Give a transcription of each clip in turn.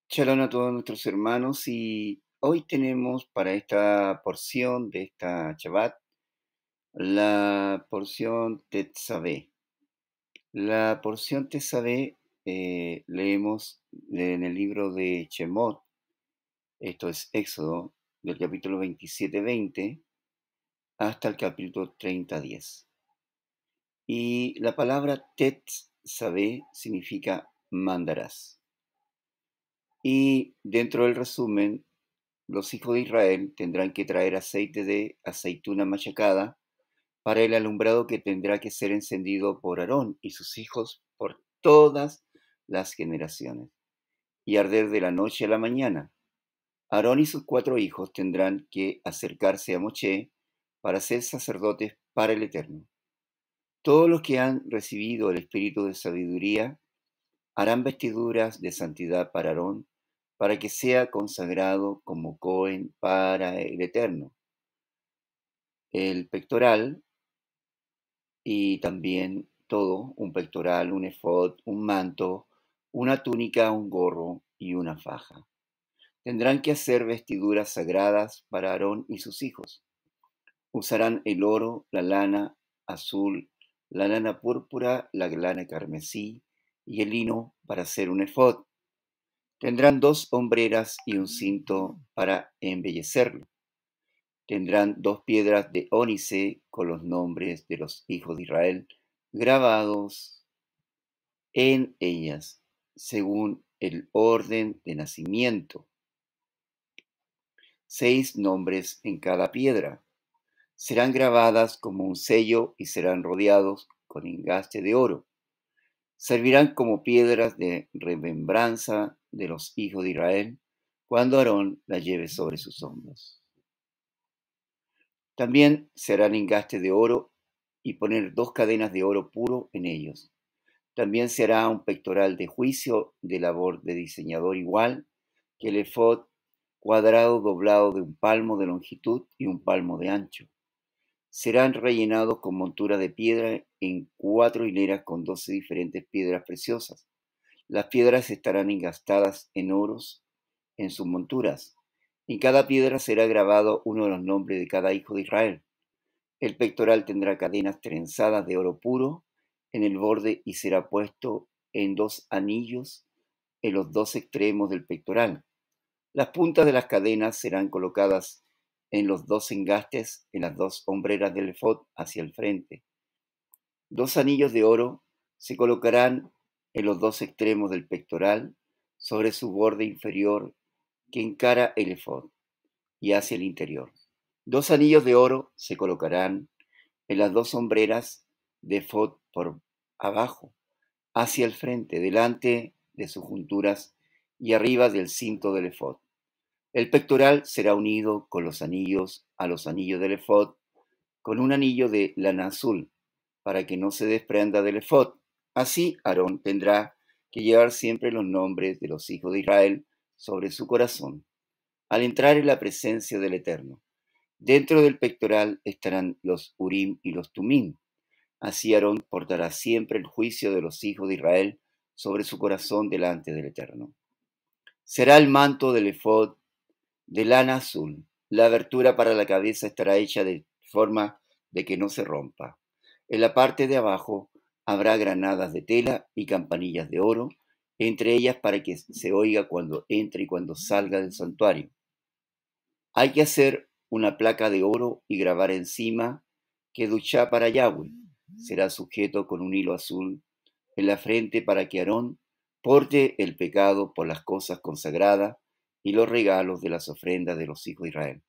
Shalom a todos nuestros hermanos y hoy tenemos para esta porción de esta Shabbat la porción Tetzaveh. La porción Tetzaveh leemos en el libro de Shemot, esto es Éxodo, del capítulo 27-20 hasta el capítulo 30-10. Y la palabra Tetzaveh significa mandarás. Y dentro del resumen, los hijos de Israel tendrán que traer aceite de aceituna machacada para el alumbrado que tendrá que ser encendido por Aarón y sus hijos por todas las generaciones, y arder de la noche a la mañana. Aarón y sus 4 hijos tendrán que acercarse a Moshe para ser sacerdotes para el Eterno. Todos los que han recibido el espíritu de sabiduría harán vestiduras de santidad para Aarón, para que sea consagrado como Cohen para el Eterno. El pectoral y también todo, un pectoral, un efod, un manto, una túnica, un gorro y una faja. Tendrán que hacer vestiduras sagradas para Aarón y sus hijos. Usarán el oro, la lana azul, la lana púrpura, la lana carmesí y el lino para hacer un efod. Tendrán 2 hombreras y un cinto para embellecerlo. Tendrán 2 piedras de ónice con los nombres de los hijos de Israel grabados en ellas, según el orden de nacimiento. 6 nombres en cada piedra. Serán grabadas como un sello y serán rodeados con engaste de oro. Servirán como piedras de remembranza de los hijos de Israel cuando Aarón las lleve sobre sus hombros. También se harán engaste de oro y poner 2 cadenas de oro puro en ellos. También se hará un pectoral de juicio de labor de diseñador igual que el efod, cuadrado doblado de un palmo de longitud y un palmo de ancho. Serán rellenados con montura de piedra en 4 hileras con 12 diferentes piedras preciosas. Las piedras estarán engastadas en oros en sus monturas. En cada piedra será grabado uno de los nombres de cada hijo de Israel. El pectoral tendrá cadenas trenzadas de oro puro en el borde y será puesto en 2 anillos en los 2 extremos del pectoral. Las puntas de las cadenas serán colocadas en los 2 engastes en las 2 hombreras del efod hacia el frente. 2 anillos de oro se colocarán en los 2 extremos del pectoral sobre su borde inferior que encara el efod y hacia el interior. 2 anillos de oro se colocarán en las 2 hombreras de efod por abajo, hacia el frente, delante de sus junturas y arriba del cinto del efod. El pectoral será unido con los anillos a los anillos del efod con un anillo de lana azul, para que no se desprenda del efod. Así Aarón tendrá que llevar siempre los nombres de los hijos de Israel sobre su corazón, al entrar en la presencia del Eterno. Dentro del pectoral estarán los Urim y los Tumim. Así Aarón portará siempre el juicio de los hijos de Israel sobre su corazón delante del Eterno. Será el manto del efod de lana azul. La abertura para la cabeza estará hecha de forma de que no se rompa. En la parte de abajo habrá granadas de tela y campanillas de oro, entre ellas para que se oiga cuando entre y cuando salga del santuario. Hay que hacer una placa de oro y grabar encima Kedushá para Yahweh. Será sujeto con un hilo azul en la frente para que Aarón porte el pecado por las cosas consagradas y los regalos de las ofrendas de los hijos de Israel.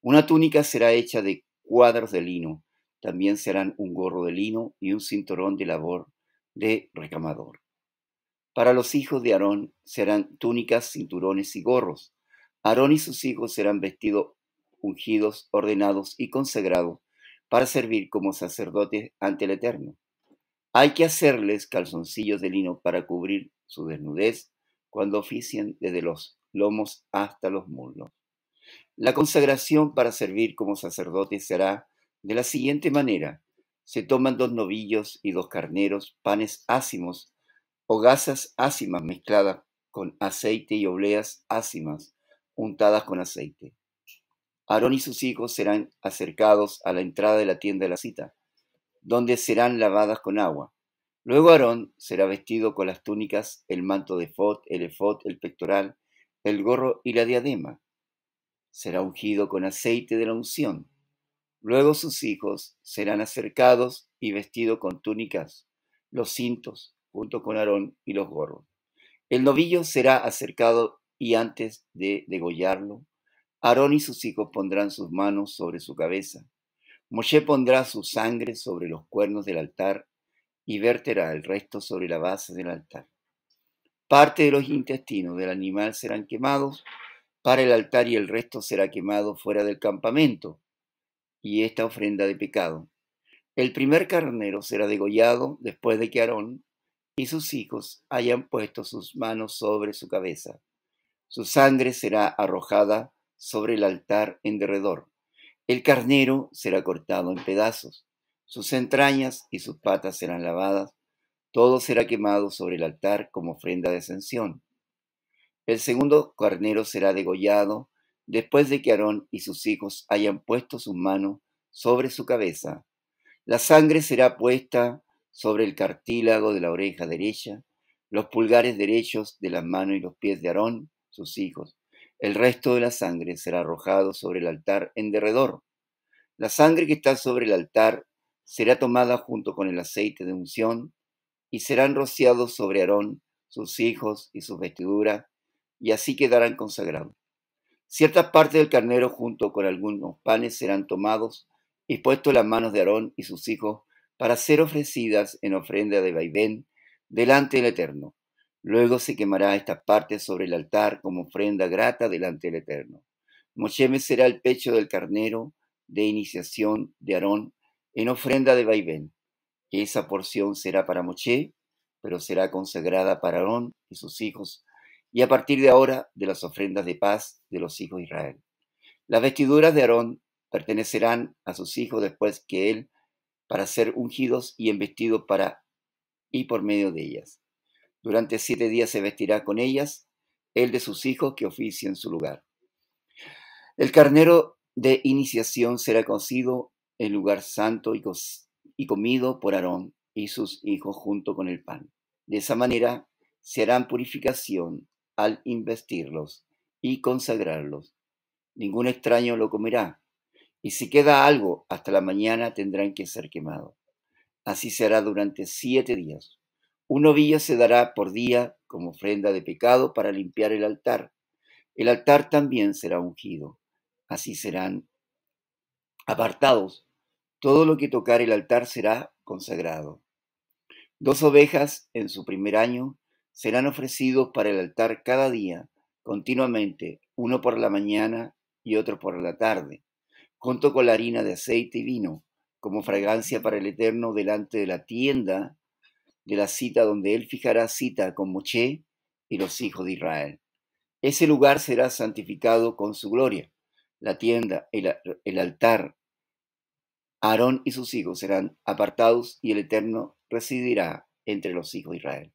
Una túnica será hecha de cuadros de lino. También serán un gorro de lino y un cinturón de labor de recamador. Para los hijos de Aarón serán túnicas, cinturones y gorros. Aarón y sus hijos serán vestidos ungidos, ordenados y consagrados para servir como sacerdotes ante el Eterno. Hay que hacerles calzoncillos de lino para cubrir su desnudez cuando oficien desde los lomos hasta los muslos. La consagración para servir como sacerdotes se hará de la siguiente manera. Se toman 2 novillos y 2 carneros, panes ácimos o gasas ácimas mezcladas con aceite y obleas ácimas untadas con aceite. Aarón y sus hijos serán acercados a la entrada de la tienda de la cita, donde serán lavadas con agua. Luego Aarón será vestido con las túnicas, el manto de efod, el pectoral, el gorro y la diadema. Será ungido con aceite de la unción. Luego sus hijos serán acercados y vestidos con túnicas, los cintos, junto con Aarón y los gorros. El novillo será acercado y antes de degollarlo, Aarón y sus hijos pondrán sus manos sobre su cabeza. Moshe pondrá su sangre sobre los cuernos del altar y verterá el resto sobre la base del altar. Parte de los intestinos del animal serán quemados para el altar y el resto será quemado fuera del campamento y esta ofrenda de pecado. El primer carnero será degollado después de que Aarón y sus hijos hayan puesto sus manos sobre su cabeza. Su sangre será arrojada sobre el altar en derredor. El carnero será cortado en pedazos. Sus entrañas y sus patas serán lavadas. Todo será quemado sobre el altar como ofrenda de ascensión. El segundo carnero será degollado después de que Aarón y sus hijos hayan puesto sus manos sobre su cabeza. La sangre será puesta sobre el cartílago de la oreja derecha, los pulgares derechos de las manos y los pies de Aarón, sus hijos. El resto de la sangre será arrojado sobre el altar en derredor. La sangre que está sobre el altar será tomada junto con el aceite de unción y serán rociados sobre Aarón, sus hijos y sus vestiduras, y así quedarán consagrados. Ciertas partes del carnero junto con algunos panes serán tomados y puestos en las manos de Aarón y sus hijos para ser ofrecidas en ofrenda de vaivén delante del Eterno. Luego se quemará estas partes sobre el altar como ofrenda grata delante del Eterno. Moshe mecerá el pecho del carnero de iniciación de Aarón en ofrenda de vaivén. Esa porción será para Moshe, pero será consagrada para Aarón y sus hijos, y a partir de ahora de las ofrendas de paz de los hijos de Israel. Las vestiduras de Aarón pertenecerán a sus hijos después que él, para ser ungidos y embestidos para y por medio de ellas. Durante 7 días se vestirá con ellas, él de sus hijos que oficien su lugar. El carnero de iniciación será cocido en lugar santo y comido por Aarón y sus hijos junto con el pan. De esa manera se harán purificación al investirlos y consagrarlos. Ningún extraño lo comerá, y si queda algo hasta la mañana tendrán que ser quemados. Así se hará durante 7 días. Un novillo se dará por día como ofrenda de pecado para limpiar el altar. El altar también será ungido. Así serán apartados. Todo lo que tocar el altar será consagrado. 2 ovejas en su primer año serán ofrecidos para el altar cada día, continuamente, uno por la mañana y otro por la tarde, junto con la harina de aceite y vino, como fragancia para el Eterno delante de la tienda de la cita donde él fijará cita con Moshe y los hijos de Israel. Ese lugar será santificado con su gloria. La tienda, el altar, Aarón y sus hijos serán apartados y el Eterno residirá entre los hijos de Israel.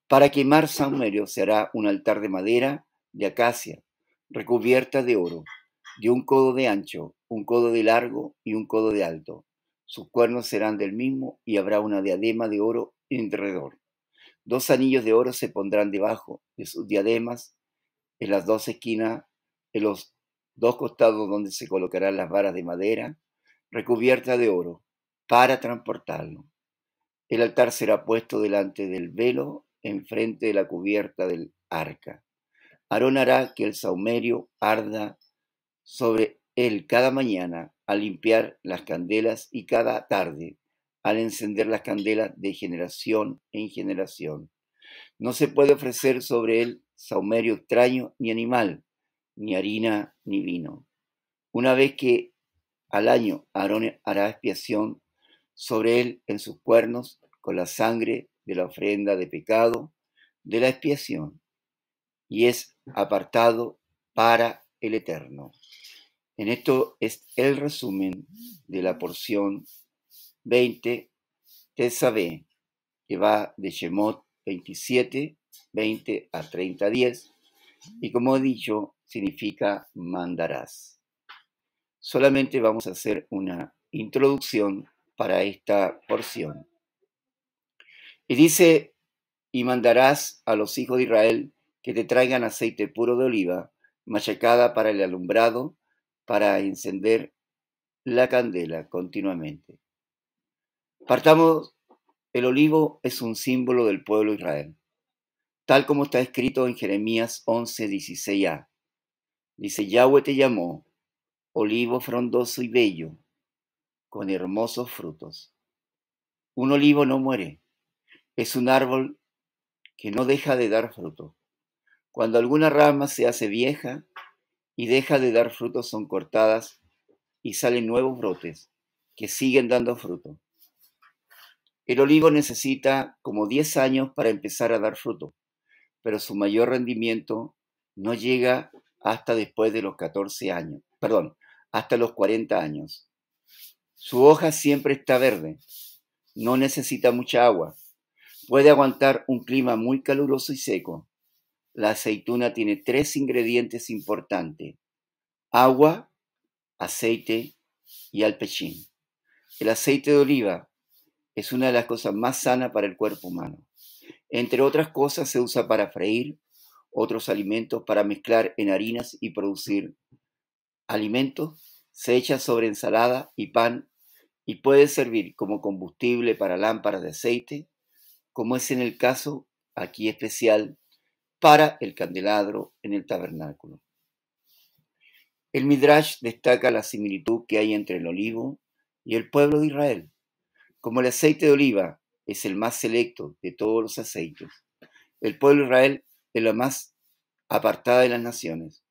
Para quemar saumerio se hará un altar de madera de acacia, recubierta de oro, de un codo de ancho, un codo de largo y un codo de alto. Sus cuernos serán del mismo y habrá una diadema de oro alrededor. 2 anillos de oro se pondrán debajo de sus diademas en las 2 esquinas, en los 2 costados donde se colocarán las varas de madera recubierta de oro para transportarlo. El altar será puesto delante del velo, enfrente de la cubierta del arca. Aarón hará que el saumerio arda sobre él cada mañana al limpiar las candelas y cada tarde al encender las candelas de generación en generación. No se puede ofrecer sobre él saumerio extraño ni animal, ni harina ni vino. Una vez que al año Aarón hará expiación sobre él en sus cuernos con la sangre de la ofrenda de pecado de la expiación, y es apartado para el Eterno. En esto es el resumen de la porción 20 Tesabé, que va de Shemot 27, 20 a 30, 10. Y como he dicho, significa mandarás. Solamente vamos a hacer una introducción para esta porción. Y dice, y mandarás a los hijos de Israel que te traigan aceite puro de oliva, machacada para el alumbrado, para encender la candela continuamente. Partamos, el olivo es un símbolo del pueblo de Israel, tal como está escrito en Jeremías 11, 16a. Dice, Yahweh te llamó, olivo frondoso y bello, con hermosos frutos. Un olivo no muere, es un árbol que no deja de dar fruto. Cuando alguna rama se hace vieja y deja de dar frutos, son cortadas y salen nuevos brotes que siguen dando fruto. El olivo necesita como 10 años para empezar a dar fruto, pero su mayor rendimiento no llega hasta después de los 14 años, hasta los 40 años. Su hoja siempre está verde, no necesita mucha agua, puede aguantar un clima muy caluroso y seco. La aceituna tiene 3 ingredientes importantes: agua, aceite y alpechín. El aceite de oliva es una de las cosas más sanas para el cuerpo humano. Entre otras cosas, se usa para freír otros alimentos, para mezclar en harinas y producir alimentos. Se echa sobre ensalada y pan y puede servir como combustible para lámparas de aceite, como es en el caso aquí especial para el candelabro en el tabernáculo. El Midrash destaca la similitud que hay entre el olivo y el pueblo de Israel. Como el aceite de oliva es el más selecto de todos los aceites, el pueblo de Israel es la más apartada de las naciones.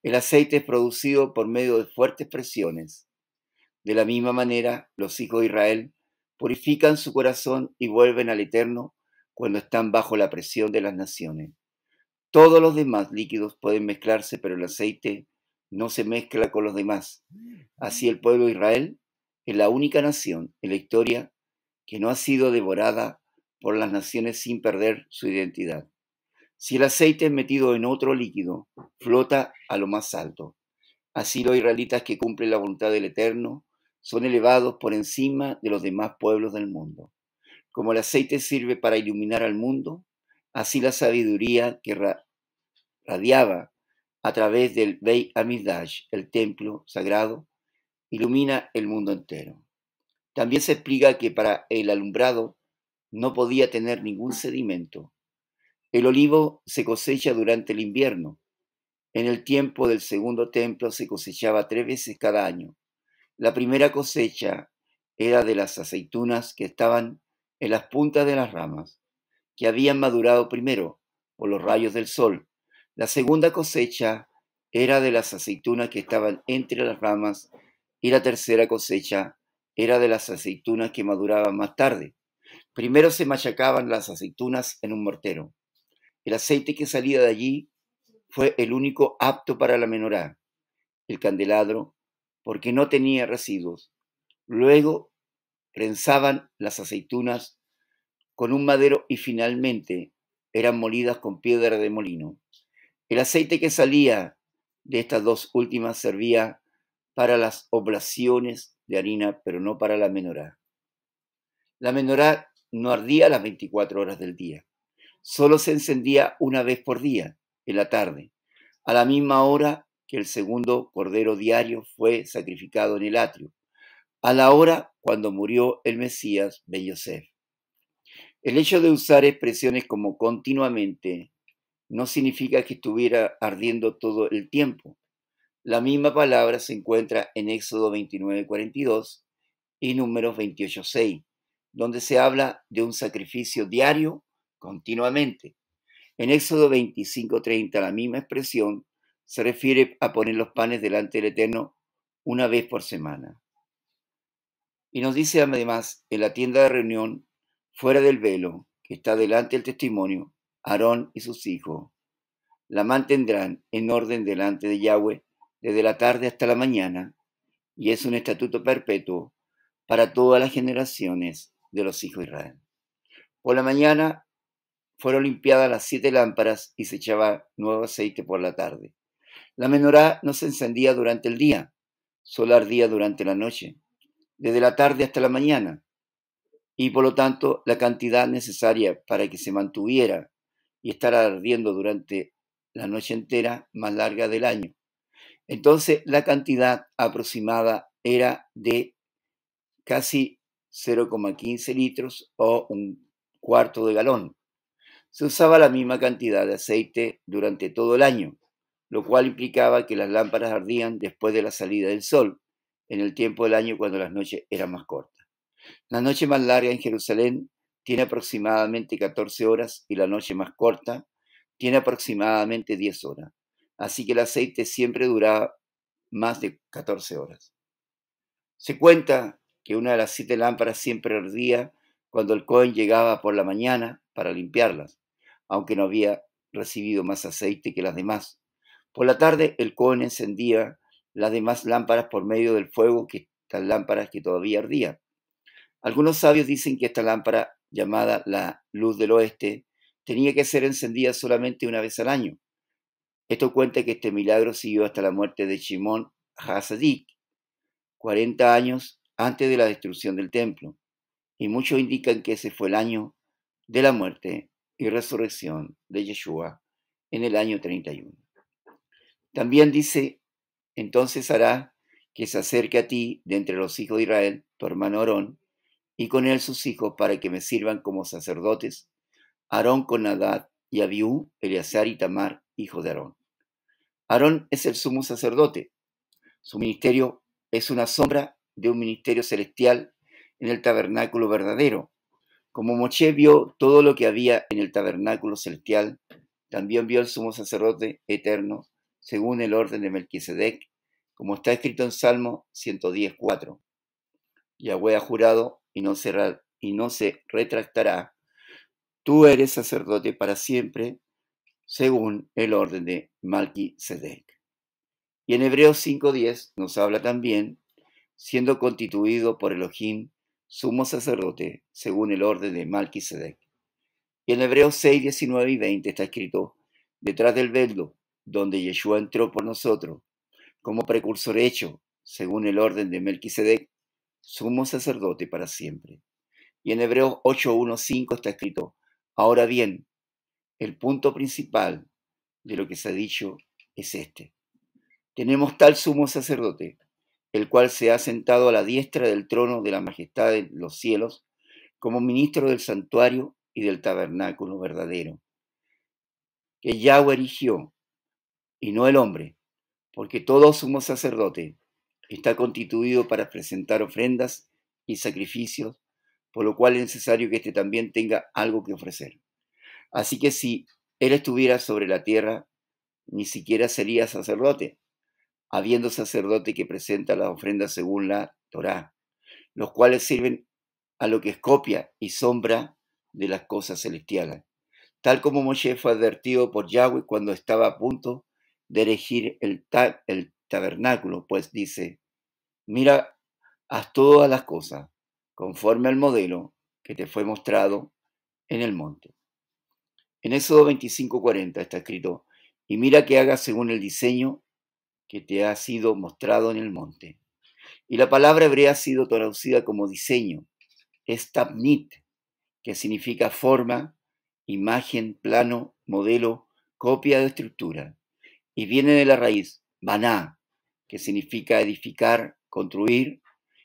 El aceite es producido por medio de fuertes presiones. De la misma manera, los hijos de Israel purifican su corazón y vuelven al Eterno cuando están bajo la presión de las naciones. Todos los demás líquidos pueden mezclarse, pero el aceite no se mezcla con los demás. Así el pueblo de Israel es la única nación en la historia que no ha sido devorada por las naciones sin perder su identidad. Si el aceite es metido en otro líquido, flota a lo más alto. Así los israelitas que cumplen la voluntad del Eterno son elevados por encima de los demás pueblos del mundo. Como el aceite sirve para iluminar al mundo, así la sabiduría que radiaba a través del Beit Hamikdash, el templo sagrado, ilumina el mundo entero. También se explica que para el alumbrado no podía tener ningún sedimento. El olivo se cosecha durante el invierno. En el tiempo del segundo templo se cosechaba 3 veces cada año. La primera cosecha era de las aceitunas que estaban en las puntas de las ramas, que habían madurado primero por los rayos del sol. La segunda cosecha era de las aceitunas que estaban entre las ramas, y la tercera cosecha era de las aceitunas que maduraban más tarde. Primero se machacaban las aceitunas en un mortero. El aceite que salía de allí fue el único apto para la menorá, el candelabro, porque no tenía residuos. Luego prensaban las aceitunas con un madero y finalmente eran molidas con piedra de molino. El aceite que salía de estas dos últimas servía para las oblaciones de harina, pero no para la menorá. La menorá no ardía las 24 horas del día. Solo se encendía una vez por día, en la tarde, a la misma hora que el segundo cordero diario fue sacrificado en el atrio, a la hora cuando murió el Mesías Ben Yosef. El hecho de usar expresiones como continuamente no significa que estuviera ardiendo todo el tiempo. La misma palabra se encuentra en Éxodo 29:42 y Números 28:6, donde se habla de un sacrificio diario continuamente. En Éxodo 25:30 la misma expresión se refiere a poner los panes delante del Eterno una vez por semana. Y nos dice además, en la tienda de reunión, fuera del velo, que está delante del testimonio, Aarón y sus hijos la mantendrán en orden delante de Yahweh desde la tarde hasta la mañana, y es un estatuto perpetuo para todas las generaciones de los hijos de Israel. Por la mañana fueron limpiadas las 7 lámparas y se echaba nuevo aceite por la tarde. La menorá no se encendía durante el día, solo ardía durante la noche, desde la tarde hasta la mañana, y por lo tanto la cantidad necesaria para que se mantuviera y estar ardiendo durante la noche entera más larga del año. Entonces la cantidad aproximada era de casi 0,15 litros o un cuarto de galón. Se usaba la misma cantidad de aceite durante todo el año, lo cual implicaba que las lámparas ardían después de la salida del sol, en el tiempo del año cuando las noches eran más cortas. La noche más larga en Jerusalén tiene aproximadamente 14 horas y la noche más corta tiene aproximadamente 10 horas. Así que el aceite siempre duraba más de 14 horas. Se cuenta que una de las 7 lámparas siempre ardía cuando el Cohen llegaba por la mañana para limpiarlas, aunque no había recibido más aceite que las demás. Por la tarde el Cohen encendía las demás lámparas por medio del fuego, que estas lámparas que todavía ardían. Algunos sabios dicen que esta lámpara, llamada la luz del oeste, tenía que ser encendida solamente una vez al año. Esto cuenta que este milagro siguió hasta la muerte de Shimon HaTzadik, 40 años antes de la destrucción del templo, y muchos indican que ese fue el año de la muerte y resurrección de Yeshua en el año 31. También dice, entonces hará que se acerque a ti de entre los hijos de Israel, tu hermano Aarón, y con él sus hijos para que me sirvan como sacerdotes, Aarón con Nadab y Abiú, Eleazar y Tamar, hijos de Aarón. Aarón es el sumo sacerdote. Su ministerio es una sombra de un ministerio celestial en el tabernáculo verdadero. Como Moshe vio todo lo que había en el tabernáculo celestial, también vio el sumo sacerdote eterno, según el orden de Melquisedec, como está escrito en Salmo 110:4. Yahweh ha jurado y no se retractará. Tú eres sacerdote para siempre, según el orden de Melquisedec. Y en Hebreos 5:10 nos habla también, siendo constituido por Elohim sumo sacerdote, según el orden de Melquisedec. Y en Hebreos 6:19 y 20 está escrito, detrás del velo, donde Yeshua entró por nosotros, como precursor hecho, según el orden de Melquisedec, sumo sacerdote para siempre. Y en Hebreos 8:1-5 está escrito, ahora bien, el punto principal de lo que se ha dicho es este. Tenemos tal sumo sacerdote, el cual se ha sentado a la diestra del trono de la majestad de los cielos, como ministro del santuario y del tabernáculo verdadero, que Yahweh erigió, y no el hombre, porque todo sumo sacerdote está constituido para presentar ofrendas y sacrificios, por lo cual es necesario que éste también tenga algo que ofrecer. Así que si él estuviera sobre la tierra, ni siquiera sería sacerdote, habiendo sacerdote que presenta las ofrendas según la Torá, los cuales sirven a lo que es copia y sombra de las cosas celestiales, tal como Moshe fue advertido por Yahweh cuando estaba a punto de erigir el tabernáculo, pues dice, mira, haz todas las cosas conforme al modelo que te fue mostrado en el monte. En Éxodo 25:40 está escrito, y mira que hagas según el diseño que te ha sido mostrado en el monte. Y la palabra hebrea ha sido traducida como diseño, es tabnit, que significa forma, imagen, plano, modelo, copia de estructura. Y viene de la raíz baná, que significa edificar, construir,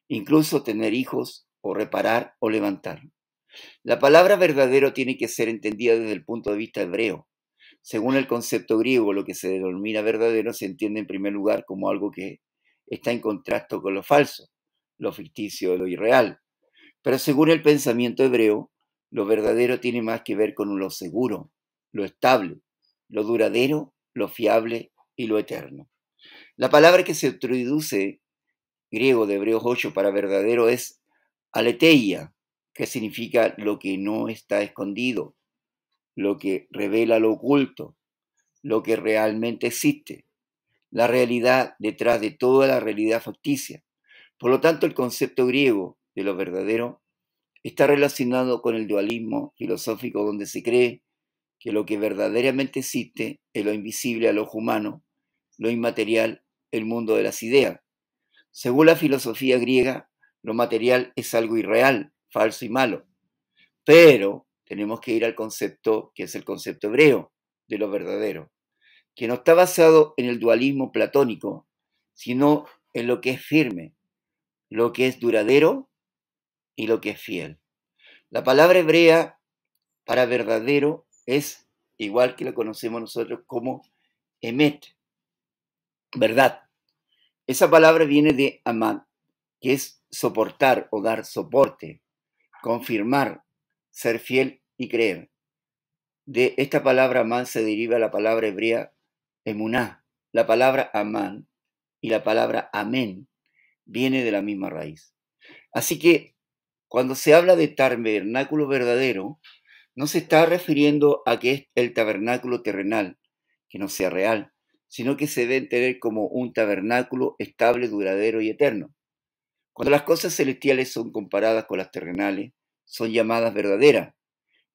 incluso tener hijos o reparar o levantar. La palabra verdadero tiene que ser entendida desde el punto de vista hebreo. Según el concepto griego, lo que se denomina verdadero se entiende en primer lugar como algo que está en contraste con lo falso, lo ficticio, lo irreal. Pero según el pensamiento hebreo, lo verdadero tiene más que ver con lo seguro, lo estable, lo duradero, lo fiable y lo eterno. La palabra que se traduce griego de Hebreos 8 para verdadero es aletheia, que significa lo que no está escondido, lo que revela lo oculto, lo que realmente existe, la realidad detrás de toda la realidad facticia. Por lo tanto, el concepto griego de lo verdadero está relacionado con el dualismo filosófico donde se cree que lo que verdaderamente existe es lo invisible al ojo humano, lo inmaterial, el mundo de las ideas. Según la filosofía griega, lo material es algo irreal, falso y malo. Pero tenemos que ir al concepto que es el concepto hebreo de lo verdadero, que no está basado en el dualismo platónico, sino en lo que es firme, lo que es duradero y lo que es fiel. La palabra hebrea para verdadero es igual que lo conocemos nosotros como emet, verdad. Esa palabra viene de amad, que es soportar o dar soporte, confirmar, ser fiel y creer. De esta palabra amán se deriva la palabra hebrea emuná. La palabra amán y la palabra amén viene de la misma raíz. Así que cuando se habla de tabernáculo verdadero, no se está refiriendo a que es el tabernáculo terrenal, que no sea real, sino que se debe entender como un tabernáculo estable, duradero y eterno. Cuando las cosas celestiales son comparadas con las terrenales, son llamadas verdaderas.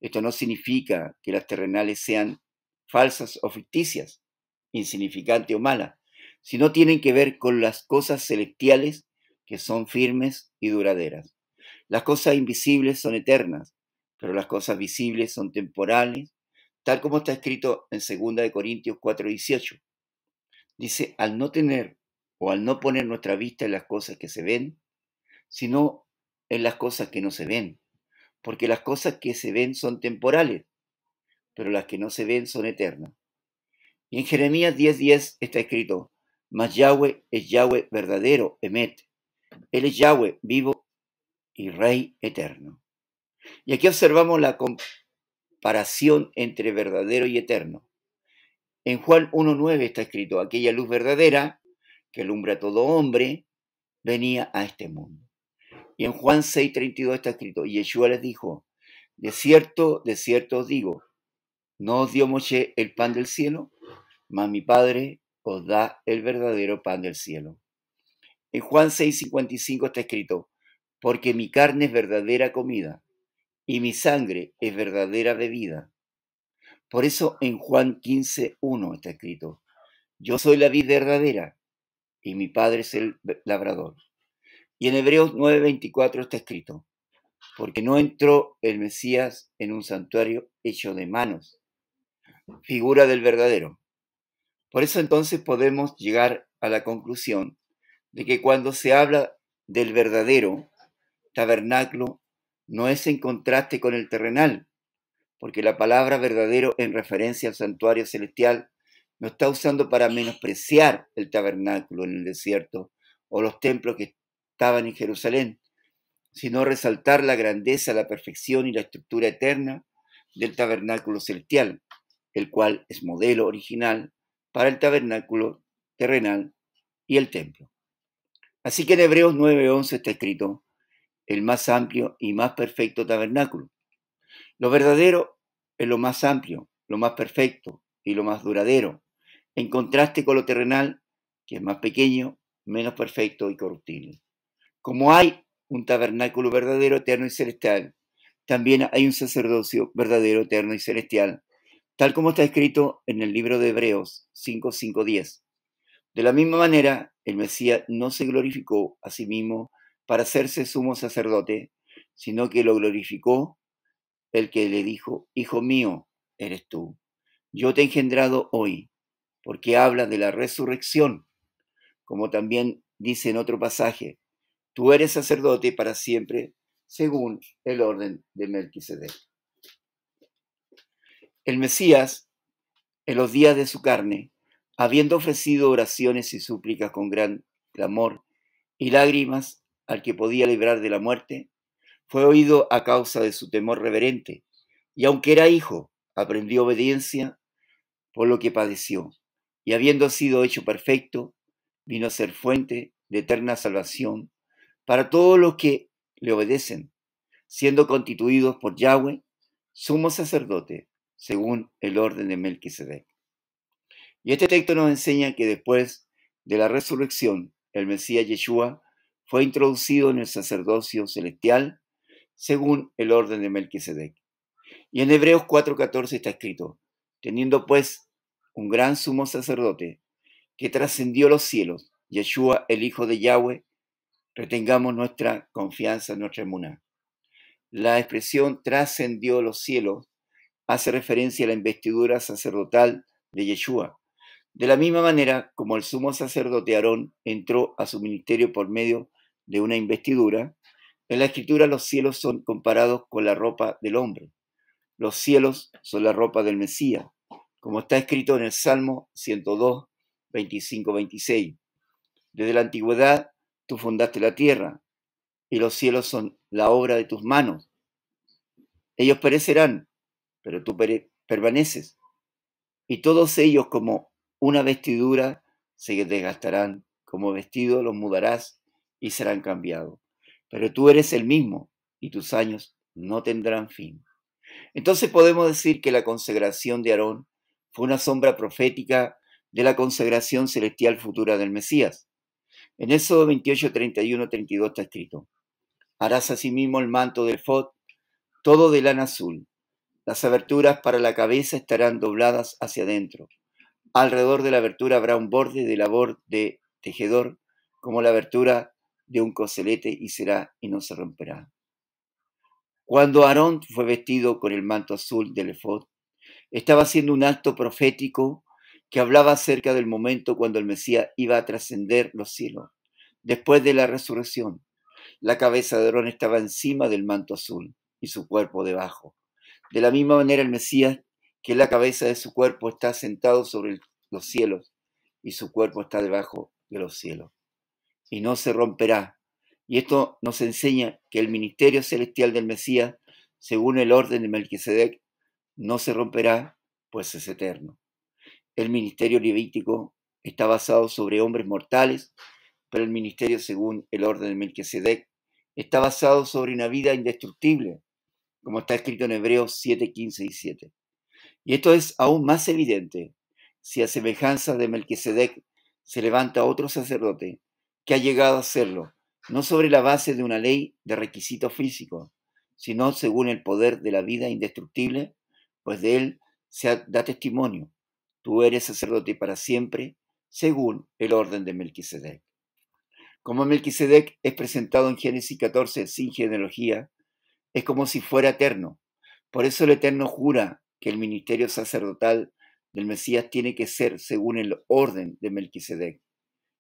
Esto no significa que las terrenales sean falsas o ficticias, insignificantes o malas, sino tienen que ver con las cosas celestiales que son firmes y duraderas. Las cosas invisibles son eternas, pero las cosas visibles son temporales, tal como está escrito en 2 Corintios 4:18. Dice, al no tener o al no poner nuestra vista en las cosas que se ven, sino en las cosas que no se ven, porque las cosas que se ven son temporales, pero las que no se ven son eternas. Y en Jeremías 10:10 está escrito, mas Yahweh es Yahweh verdadero, Emet. Él es Yahweh vivo y Rey eterno. Y aquí observamos la comparación entre verdadero y eterno. En Juan 1:9 está escrito, aquella luz verdadera que alumbra a todo hombre venía a este mundo. Y en Juan 6:32 está escrito, y Yeshua les dijo, de cierto os digo, ¿no os dio Moshe el pan del cielo? Mas mi Padre os da el verdadero pan del cielo. En Juan 6:55 está escrito, porque mi carne es verdadera comida y mi sangre es verdadera bebida. Por eso en Juan 15:1 está escrito, yo soy la vid verdadera y mi Padre es el labrador. Y en Hebreos 9:24 está escrito, porque no entró el Mesías en un santuario hecho de manos, figura del verdadero. Por eso entonces podemos llegar a la conclusión de que cuando se habla del verdadero tabernáculo, no es en contraste con el terrenal, porque la palabra verdadero en referencia al santuario celestial no está usando para menospreciar el tabernáculo en el desierto o los templos que estaban en Jerusalén, sino resaltar la grandeza, la perfección y la estructura eterna del tabernáculo celestial, el cual es modelo original para el tabernáculo terrenal y el templo. Así que en Hebreos 9:11 está escrito, el más amplio y más perfecto tabernáculo. Lo verdadero es lo más amplio, lo más perfecto y lo más duradero, en contraste con lo terrenal, que es más pequeño, menos perfecto y corruptible. Como hay un tabernáculo verdadero, eterno y celestial, también hay un sacerdocio verdadero, eterno y celestial, tal como está escrito en el libro de Hebreos 5:5-10. De la misma manera, el Mesías no se glorificó a sí mismo para hacerse sumo sacerdote, sino que lo glorificó el que le dijo, Hijo mío, eres tú. Yo te he engendrado hoy, porque habla de la resurrección, como también dice en otro pasaje, tú eres sacerdote para siempre, según el orden de Melquisedec. El Mesías, en los días de su carne, habiendo ofrecido oraciones y súplicas con gran clamor y lágrimas al que podía librar de la muerte, fue oído a causa de su temor reverente, y aunque era hijo, aprendió obediencia por lo que padeció, y habiendo sido hecho perfecto, vino a ser fuente de eterna salvación para todos los que le obedecen, siendo constituidos por Yahweh sumo sacerdote, según el orden de Melquisedec. Y este texto nos enseña que después de la resurrección, el Mesías Yeshua fue introducido en el sacerdocio celestial, según el orden de Melquisedec. Y en Hebreos 4:14 está escrito, teniendo pues un gran sumo sacerdote que trascendió los cielos, Yeshua, el Hijo de Yahweh, retengamos nuestra confianza, nuestra emuná. La expresión trascendió los cielos hace referencia a la investidura sacerdotal de Yeshua. De la misma manera como el sumo sacerdote Aarón entró a su ministerio por medio de una investidura, en la Escritura los cielos son comparados con la ropa del hombre. Los cielos son la ropa del Mesías, como está escrito en el Salmo 102, 25-26. Desde la antigüedad tú fundaste la tierra, y los cielos son la obra de tus manos. Ellos perecerán, pero tú permaneces, y todos ellos como una vestidura se desgastarán, como vestido los mudarás y serán cambiados. Pero tú eres el mismo, y tus años no tendrán fin. Entonces podemos decir que la consagración de Aarón fue una sombra profética de la consagración celestial futura del Mesías. En Éxodo 28, 31, 32 está escrito, harás asimismo el manto del efod, todo de lana azul. Las aberturas para la cabeza estarán dobladas hacia adentro. Alrededor de la abertura habrá un borde de labor de tejedor, como la abertura de un coselete, y será y no se romperá. Cuando Aarón fue vestido con el manto azul del efod, estaba haciendo un acto profético que hablaba acerca del momento cuando el Mesías iba a trascender los cielos. Después de la resurrección, la cabeza de Aarón estaba encima del manto azul y su cuerpo debajo. De la misma manera el Mesías, que es la cabeza de su cuerpo, está sentado sobre los cielos y su cuerpo está debajo de los cielos. Y no se romperá. Y esto nos enseña que el ministerio celestial del Mesías, según el orden de Melquisedec, no se romperá, pues es eterno. El ministerio levítico está basado sobre hombres mortales, pero el ministerio según el orden de Melquisedec está basado sobre una vida indestructible, como está escrito en Hebreos 7, 15 y 7. Y esto es aún más evidente si a semejanza de Melquisedec se levanta otro sacerdote que ha llegado a serlo, no sobre la base de una ley de requisitos físicos, sino según el poder de la vida indestructible, pues de él se da testimonio. Tú eres sacerdote para siempre, según el orden de Melquisedec. Como Melquisedec es presentado en Génesis 14 sin genealogía, es como si fuera eterno. Por eso el Eterno jura que el ministerio sacerdotal del Mesías tiene que ser según el orden de Melquisedec,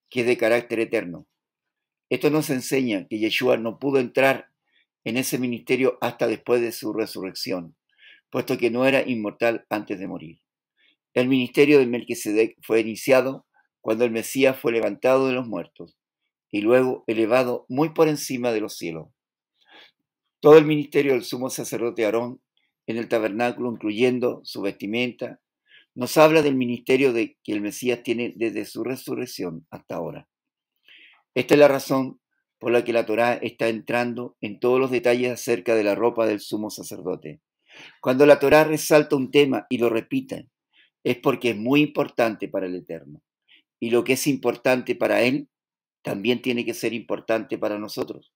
que es de carácter eterno. Esto nos enseña que Yeshua no pudo entrar en ese ministerio hasta después de su resurrección, puesto que no era inmortal antes de morir. El ministerio de Melquisedec fue iniciado cuando el Mesías fue levantado de los muertos y luego elevado muy por encima de los cielos. Todo el ministerio del sumo sacerdote Aarón en el tabernáculo, incluyendo su vestimenta, nos habla del ministerio que el Mesías tiene desde su resurrección hasta ahora. Esta es la razón por la que la Torá está entrando en todos los detalles acerca de la ropa del sumo sacerdote. Cuando la Torá resalta un tema y lo repite, es porque es muy importante para el Eterno. Y lo que es importante para Él, también tiene que ser importante para nosotros.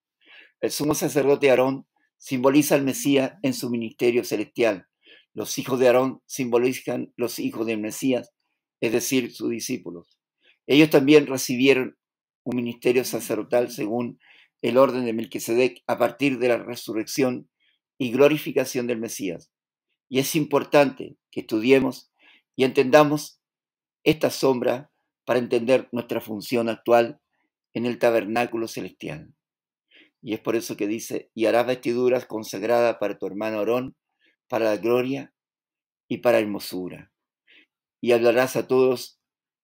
El sumo sacerdote Aarón simboliza al Mesías en su ministerio celestial. Los hijos de Aarón simbolizan los hijos del Mesías, es decir, sus discípulos. Ellos también recibieron un ministerio sacerdotal según el orden de Melquisedec a partir de la resurrección y glorificación del Mesías. Y es importante que estudiemos y entendamos esta sombra para entender nuestra función actual en el tabernáculo celestial. Y es por eso que dice, y harás vestiduras consagradas para tu hermano Aarón, para la gloria y para hermosura. Y hablarás a todos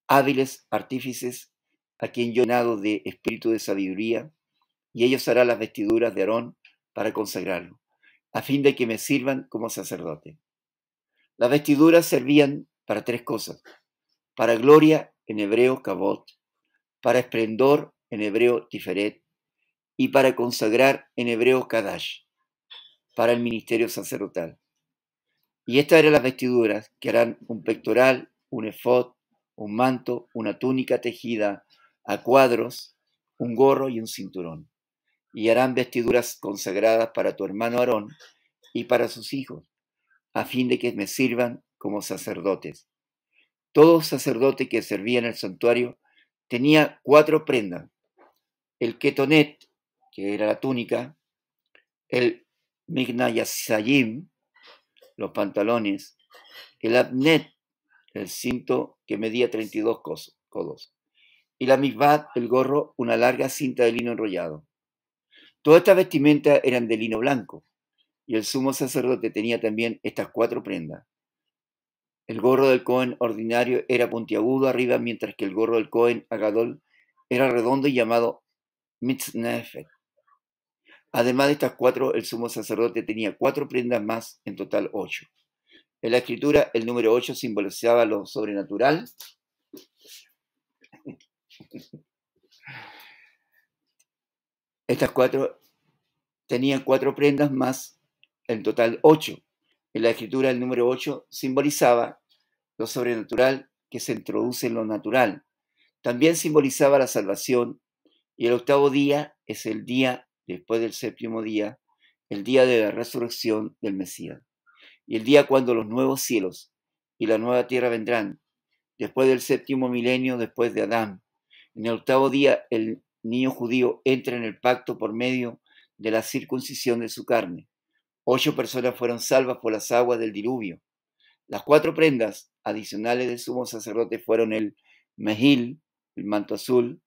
hábiles artífices, a quien yo he llenado de espíritu de sabiduría, y ellos harán las vestiduras de Aarón para consagrarlo, a fin de que me sirvan como sacerdote. Las vestiduras servían para tres cosas: para gloria, en hebreo kabot; para esplendor, en hebreo tiferet; y para consagrar, en hebreo kadash, para el ministerio sacerdotal. Y estas eran las vestiduras, que harán un pectoral, un efod, un manto, una túnica tejida a cuadros, un gorro y un cinturón. Y harán vestiduras consagradas para tu hermano Aarón y para sus hijos. a fin de que me sirvan como sacerdotes. Todo sacerdote que servía en el santuario tenía 4 prendas: el ketonet, que era la túnica, el mignayasayim, los pantalones, el abnet, el cinto que medía 32 codos, y la mizbat, el gorro, una larga cinta de lino enrollado. Todas estas vestimentas eran de lino blanco, y el sumo sacerdote tenía también estas 4 prendas. El gorro del Cohen ordinario era puntiagudo arriba, mientras que el gorro del Cohen Agadol era redondo y llamado mitznefet. Además de estas 4, el sumo sacerdote tenía 4 prendas más, en total 8. En la escritura, el número 8 simbolizaba lo sobrenatural. Estas 4 tenían 4 prendas más, en total 8. En la escritura, el número 8 simbolizaba lo sobrenatural que se introduce en lo natural. También simbolizaba la salvación, y el 8º día es el día después del 7º día, el día de la resurrección del Mesías, y el día cuando los nuevos cielos y la nueva tierra vendrán, después del 7º milenio después de Adán. En el 8º día el niño judío entra en el pacto por medio de la circuncisión de su carne. 8 personas fueron salvas por las aguas del diluvio. Las 4 prendas adicionales del sumo sacerdote fueron el mehil, el manto azul,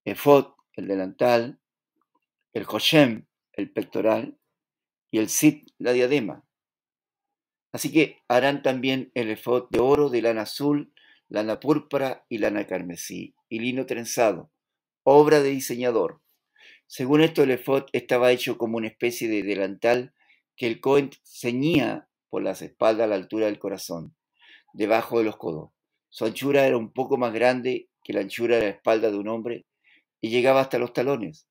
efod, el delantal, el joshem, el pectoral, y el sit, la diadema. Así que harán también el efod de oro, de lana azul, lana púrpura y lana carmesí, y lino trenzado, obra de diseñador. Según esto, el efod estaba hecho como una especie de delantal que el Cohen ceñía por las espaldas a la altura del corazón, debajo de los codos. Su anchura era un poco más grande que la anchura de la espalda de un hombre y llegaba hasta los talones.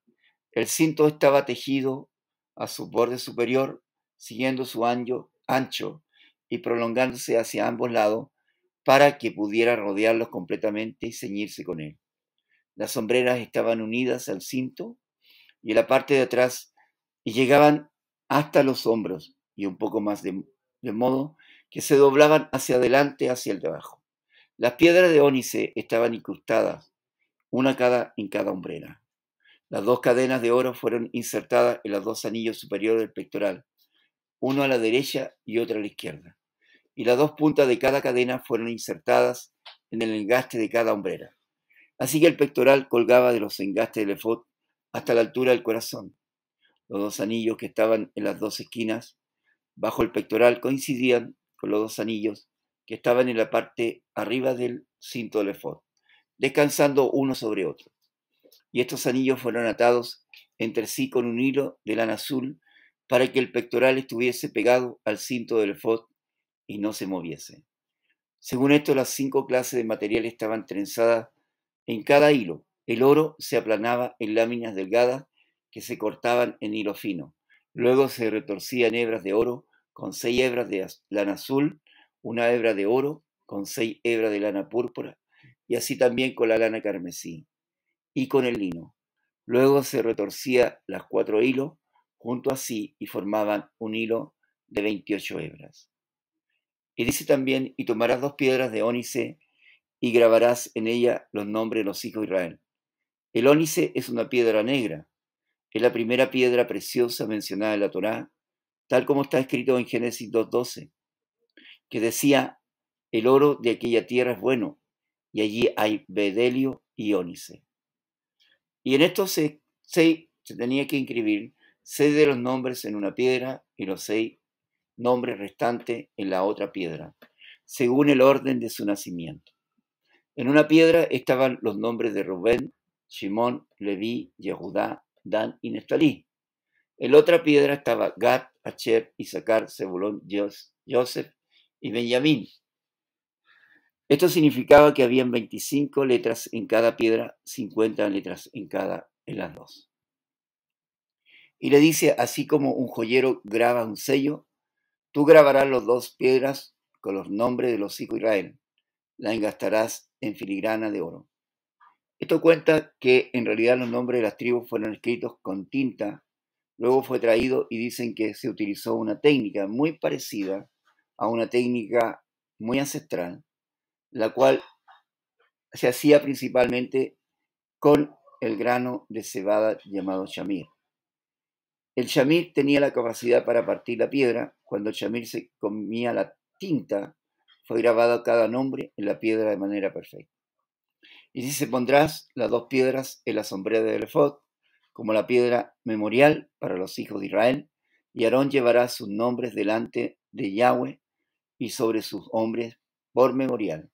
El cinto estaba tejido a su borde superior, siguiendo su ancho y prolongándose hacia ambos lados para que pudiera rodearlos completamente y ceñirse con él. Las sombreras estaban unidas al cinto y en la parte de atrás y llegaban hasta los hombros y un poco más, de modo que se doblaban hacia adelante, hacia el de abajo. Las piedras de ónice estaban incrustadas, una en cada hombrera. Las 2 cadenas de oro fueron insertadas en los 2 anillos superiores del pectoral, uno a la derecha y otro a la izquierda, y las 2 puntas de cada cadena fueron insertadas en el engaste de cada hombrera. Así que el pectoral colgaba de los engastes del efod hasta la altura del corazón. Los 2 anillos que estaban en las 2 esquinas bajo el pectoral coincidían con los 2 anillos que estaban en la parte arriba del cinto del efod, descansando uno sobre otro. Y estos anillos fueron atados entre sí con un hilo de lana azul para que el pectoral estuviese pegado al cinto del efod y no se moviese. Según esto, las 5 clases de material estaban trenzadas en cada hilo. El oro se aplanaba en láminas delgadas que se cortaban en hilo fino. Luego se retorcía en hebras de oro con 6 hebras de lana azul, una hebra de oro con 6 hebras de lana púrpura, y así también con la lana carmesí y con el lino. Luego se retorcía las 4 hilos junto así y formaban un hilo de 28 hebras. Y dice también, y tomarás 2 piedras de ónice y grabarás en ella los nombres de los hijos de Israel. El ónice es una piedra negra, es la primera piedra preciosa mencionada en la Torá, tal como está escrito en Génesis 2:12, que decía, el oro de aquella tierra es bueno, y allí hay bedelio y ónice. Y en estos 6 se tenía que inscribir 6 de los nombres en una piedra y los 6 nombres restantes en la otra piedra, según el orden de su nacimiento. En una piedra estaban los nombres de Rubén, Shimón, Leví, Yehudá, Dan y Neftalí. En la otra piedra estaba Gad, Acher, Isaacar, Zebulón, Joseph y Benjamín. Esto significaba que habían 25 letras en cada piedra, 50 letras en las 2. Y le dice, así como un joyero graba un sello, tú grabarás las 2 piedras con los nombres de los hijos de Israel. La engastarás en filigrana de oro. Esto cuenta que en realidad los nombres de las tribus fueron escritos con tinta, luego fue traído y dicen que se utilizó una técnica muy parecida a una técnica muy ancestral, la cual se hacía principalmente con el grano de cebada llamado shamir. El shamir tenía la capacidad para partir la piedra. Cuando el shamir se comía la tinta, fue grabado cada nombre en la piedra de manera perfecta. Y dice, pondrás las dos piedras en la sombrera del ephod, como la piedra memorial para los hijos de Israel, y Aarón llevará sus nombres delante de Yahweh y sobre sus hombres por memorial.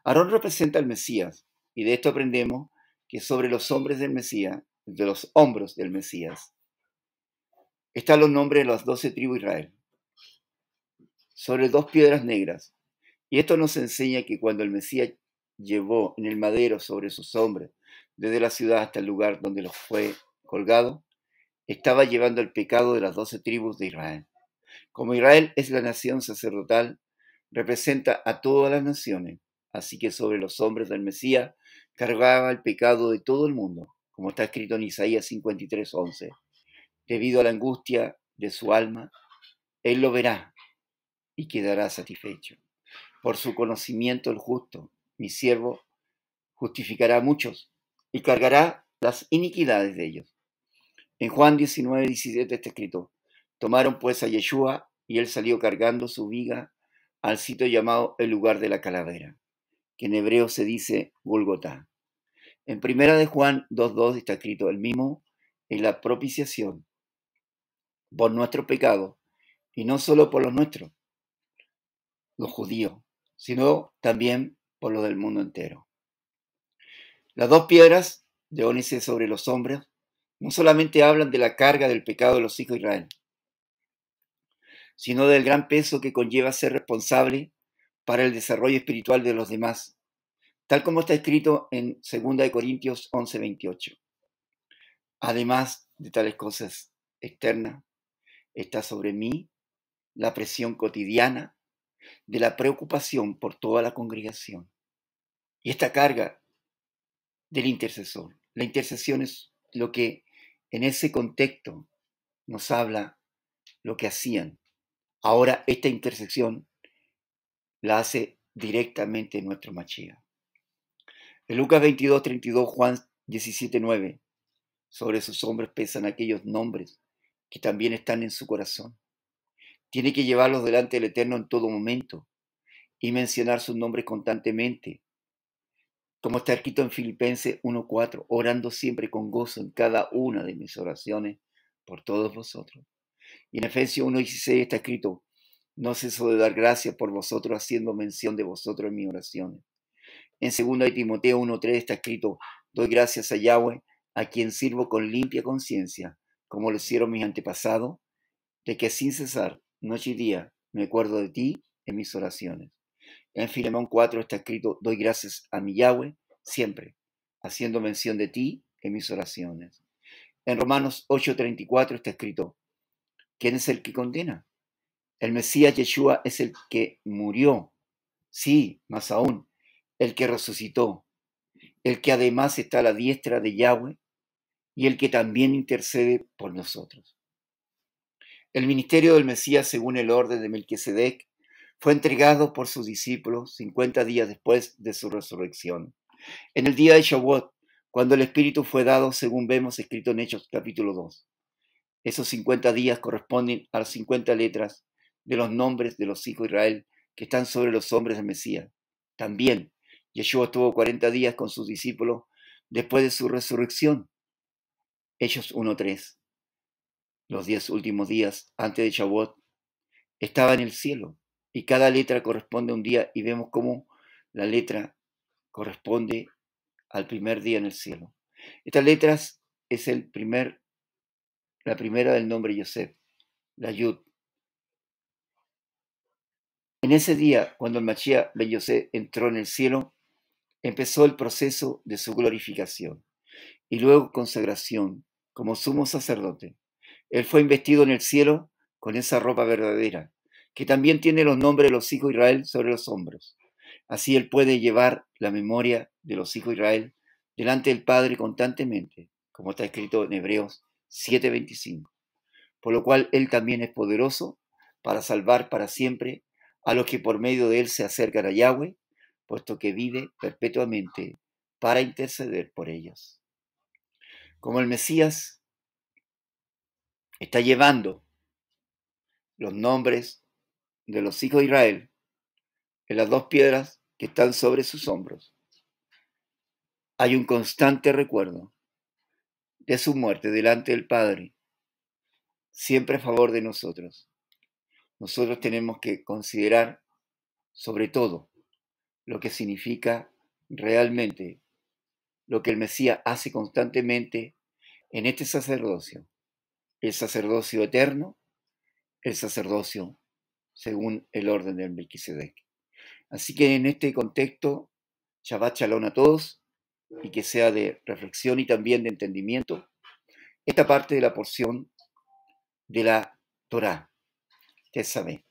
Aarón representa al Mesías, y de esto aprendemos que sobre los hombres del Mesías, de los hombros del Mesías, están los nombres de las 12 tribus de Israel, sobre dos piedras negras. Y esto nos enseña que cuando el Mesías llevó en el madero sobre sus hombros, desde la ciudad hasta el lugar donde los fue colgado, estaba llevando el pecado de las 12 tribus de Israel. Como Israel es la nación sacerdotal, representa a todas las naciones, así que sobre los hombros del Mesías cargaba el pecado de todo el mundo, como está escrito en Isaías 53:11. Debido a la angustia de su alma, él lo verá y quedará satisfecho. Por su conocimiento el justo, mi siervo, justificará a muchos y cargará las iniquidades de ellos. En Juan 19:17 está escrito, tomaron pues a Yeshua y él salió cargando su viga al sitio llamado el lugar de la calavera, que en hebreo se dice Golgotá. En primera de Juan 2:2 está escrito, el mismo es la propiciación por nuestro pecado, y no solo por los nuestros, los judíos, sino también por los del mundo entero. Las dos piedras de ónice sobre los hombros no solamente hablan de la carga del pecado de los hijos de Israel, sino del gran peso que conlleva ser responsable para el desarrollo espiritual de los demás, tal como está escrito en 2 Corintios 11:28. Además de tales cosas externas, está sobre mí la presión cotidiana de la preocupación por toda la congregación. Y esta carga del intercesor. La intercesión es lo que en ese contexto nos habla lo que hacían. Ahora esta intersección la hace directamente nuestro Mashiach. En Lucas 22:32, Juan 17:9, sobre sus hombros pesan aquellos nombres que también están en su corazón. Tiene que llevarlos delante del Eterno en todo momento y mencionar sus nombres constantemente, como está escrito en Filipenses 1:4, orando siempre con gozo en cada una de mis oraciones por todos vosotros. Y en Efesios 1:16 está escrito, no ceso de dar gracias por vosotros, haciendo mención de vosotros en mis oraciones. En 2 de Timoteo 1:3 está escrito, doy gracias a Yahweh, a quien sirvo con limpia conciencia, como lo hicieron mis antepasados, de que sin cesar, noche y día, me acuerdo de ti en mis oraciones. En Filemón 4 está escrito, doy gracias a mi Yahweh siempre, haciendo mención de ti en mis oraciones. En Romanos 8:34 está escrito, ¿quién es el que condena? El Mesías Yeshua es el que murió, sí, más aún, el que resucitó, el que además está a la diestra de Yahweh y el que también intercede por nosotros. El ministerio del Mesías, según el orden de Melquisedec, fue entregado por sus discípulos 50 días después de su resurrección. En el día de Shavuot, cuando el Espíritu fue dado, según vemos escrito en Hechos capítulo 2. Esos 50 días corresponden a las 50 letras de los nombres de los hijos de Israel que están sobre los hombres del Mesías. También, Yeshua estuvo 40 días con sus discípulos después de su resurrección. Hechos 1:3. Los 10 últimos días antes de Shavuot estaba en el cielo y cada letra corresponde a un día y vemos cómo la letra corresponde al primer día en el cielo. Estas letras es la primera del nombre Yosef, la Yud. En ese día, cuando el Mashiach ben Yosef entró en el cielo, empezó el proceso de su glorificación y luego consagración como sumo sacerdote. Él fue investido en el cielo con esa ropa verdadera, que también tiene los nombres de los hijos de Israel sobre los hombros. Así él puede llevar la memoria de los hijos de Israel delante del Padre constantemente, como está escrito en Hebreos 7:25. Por lo cual él también es poderoso para salvar para siempre a los que por medio de él se acercan a Yahweh, puesto que vive perpetuamente para interceder por ellos. Como el Mesías está llevando los nombres de los hijos de Israel en las dos piedras que están sobre sus hombros, hay un constante recuerdo de su muerte delante del Padre, siempre a favor de nosotros. Nosotros tenemos que considerar sobre todo lo que significa realmente lo que el Mesías hace constantemente en este sacerdocio, el sacerdocio eterno, el sacerdocio según el orden del Melquisedec. Así que en este contexto, Shabbat Shalom a todos y que sea de reflexión y también de entendimiento esta parte de la porción de la Torá. Ustedes saben.